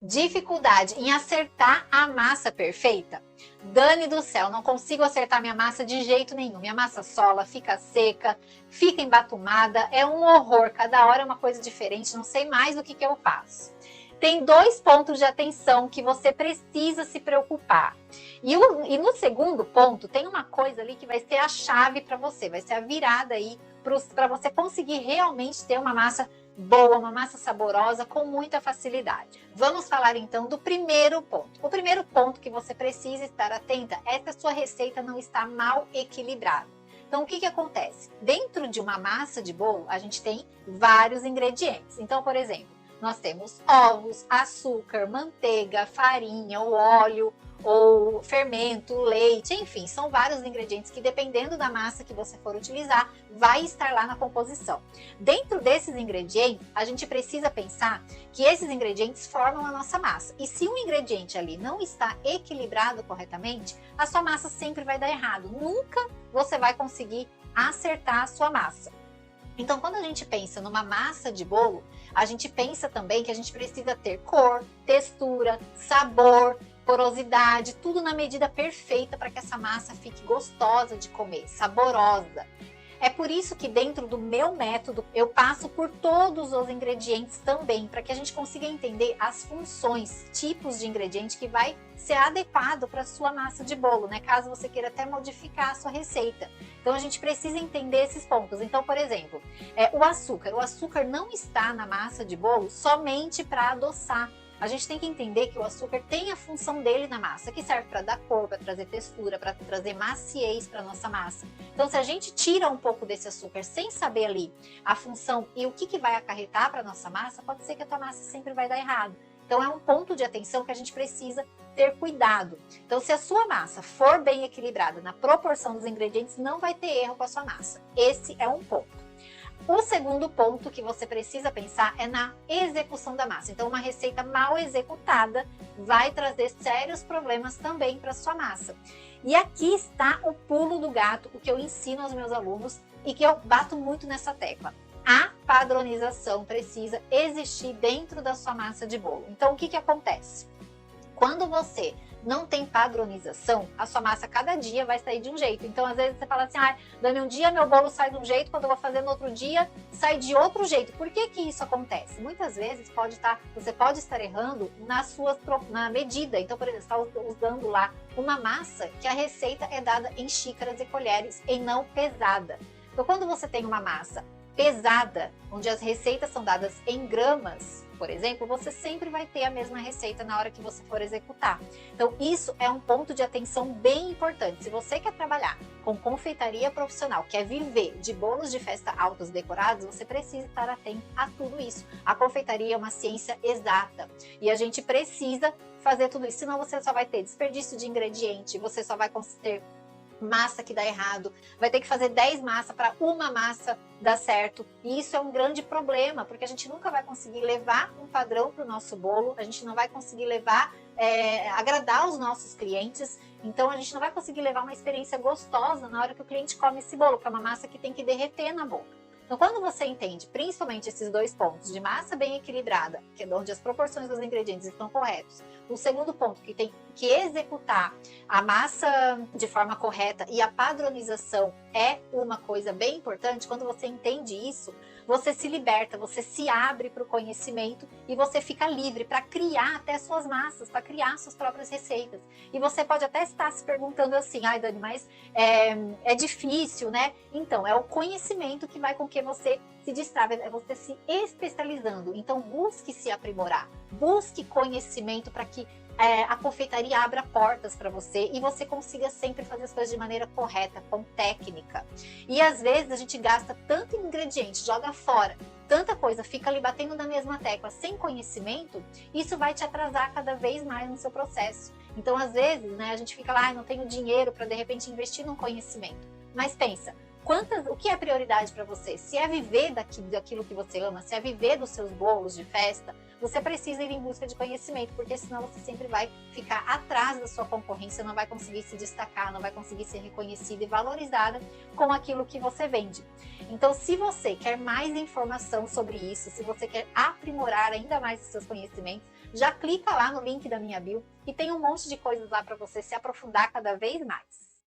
Dificuldade em acertar a massa perfeita? Dane do céu, não consigo acertar minha massa de jeito nenhum. Minha massa sola, fica seca, fica embatumada, é um horror. Cada hora é uma coisa diferente, não sei mais o que eu faço. Tem 2 pontos de atenção que você precisa se preocupar. E no segundo ponto, tem uma coisa ali que vai ser a chave para você, vai ser a virada aí para você conseguir realmente ter uma massa boa, uma massa saborosa com muita facilidade. Vamos falar então do primeiro ponto. O primeiro ponto que você precisa estar atenta é que a sua receita não está mal equilibrada. Então, o que acontece? Dentro de uma massa de bolo, a gente tem vários ingredientes. Então, por exemplo, nós temos ovos, açúcar, manteiga, farinha, o óleo, ou fermento, leite, enfim, são vários ingredientes que, dependendo da massa que você for utilizar, vai estar lá na composição. Dentro desses ingredientes, a gente precisa pensar que esses ingredientes formam a nossa massa. E se um ingrediente ali não está equilibrado corretamente, a sua massa sempre vai dar errado. Nunca você vai conseguir acertar a sua massa. Então, quando a gente pensa numa massa de bolo, a gente pensa também que a gente precisa ter cor, textura, sabor, porosidade, tudo na medida perfeita para que essa massa fique gostosa de comer, saborosa. É por isso que dentro do meu método eu passo por todos os ingredientes também, para que a gente consiga entender as funções, tipos de ingrediente que vai ser adequado para a sua massa de bolo, né? Caso você queira até modificar a sua receita. Então a gente precisa entender esses pontos. Então, por exemplo, o açúcar não está na massa de bolo somente para adoçar. A gente tem que entender que o açúcar tem a função dele na massa, que serve para dar cor, para trazer textura, para trazer maciez para nossa massa. Então, se a gente tira um pouco desse açúcar sem saber ali a função e o que vai acarretar para nossa massa, pode ser que a tua massa sempre vai dar errado. Então, é um ponto de atenção que a gente precisa ter cuidado. Então, se a sua massa for bem equilibrada na proporção dos ingredientes, não vai ter erro com a sua massa. Esse é um ponto. O segundo ponto que você precisa pensar é na execução da massa. Então, uma receita mal executada vai trazer sérios problemas também para a sua massa. E aqui está o pulo do gato, o que eu ensino aos meus alunos e que eu bato muito nessa tecla. A padronização precisa existir dentro da sua massa de bolo. Então, o que acontece? Quando você não tem padronização, a sua massa cada dia vai sair de um jeito. Então, às vezes você fala assim, Dani, um dia meu bolo sai de um jeito, quando eu vou fazer no outro dia, sai de outro jeito. Por que isso acontece? Muitas vezes você pode estar errando na medida. Então, por exemplo, você está usando lá uma massa que a receita é dada em xícaras e colheres e não pesada. Então, quando você tem uma massa pesada, onde as receitas são dadas em gramas, por exemplo, você sempre vai ter a mesma receita na hora que você for executar. Então, isso é um ponto de atenção bem importante. Se você quer trabalhar com confeitaria profissional, quer viver de bolos de festa altos decorados, você precisa estar atento a tudo isso. A confeitaria é uma ciência exata e a gente precisa fazer tudo isso, senão você só vai ter desperdício de ingrediente, você só vai ter massa que dá errado, vai ter que fazer 10 massas para uma massa dar certo. E isso é um grande problema, porque a gente nunca vai conseguir levar um padrão para o nosso bolo, a gente não vai conseguir agradar os nossos clientes, então a gente não vai conseguir levar uma experiência gostosa na hora que o cliente come esse bolo, que é uma massa que tem que derreter na boca. Então, quando você entende principalmente esses 2 pontos de massa bem equilibrada, que é onde as proporções dos ingredientes estão corretos, o segundo ponto, que tem que executar a massa de forma correta e a padronização é uma coisa bem importante, quando você entende isso, você se liberta, você se abre para o conhecimento e você fica livre para criar até suas massas, para criar suas próprias receitas. E você pode até estar se perguntando assim, Dani, mas é difícil, né? Então, é o conhecimento que vai com que você se destrave, é você se especializando. Então, busque se aprimorar, busque conhecimento para que a confeitaria abra portas para você e você consiga sempre fazer as coisas de maneira correta, com técnica. E às vezes a gente gasta tanto ingrediente, joga fora, tanta coisa, fica ali batendo na mesma tecla sem conhecimento, isso vai te atrasar cada vez mais no seu processo. Então, às vezes, né, a gente fica lá, não tenho dinheiro para de repente investir num conhecimento. Mas pensa, o que é prioridade para você? Se é viver daquilo que você ama, se é viver dos seus bolos de festa, você precisa ir em busca de conhecimento, porque senão você sempre vai ficar atrás da sua concorrência, não vai conseguir se destacar, não vai conseguir ser reconhecida e valorizada com aquilo que você vende. Então, se você quer mais informação sobre isso, se você quer aprimorar ainda mais os seus conhecimentos, já clica lá no link da minha bio, que tem um monte de coisas lá para você se aprofundar cada vez mais.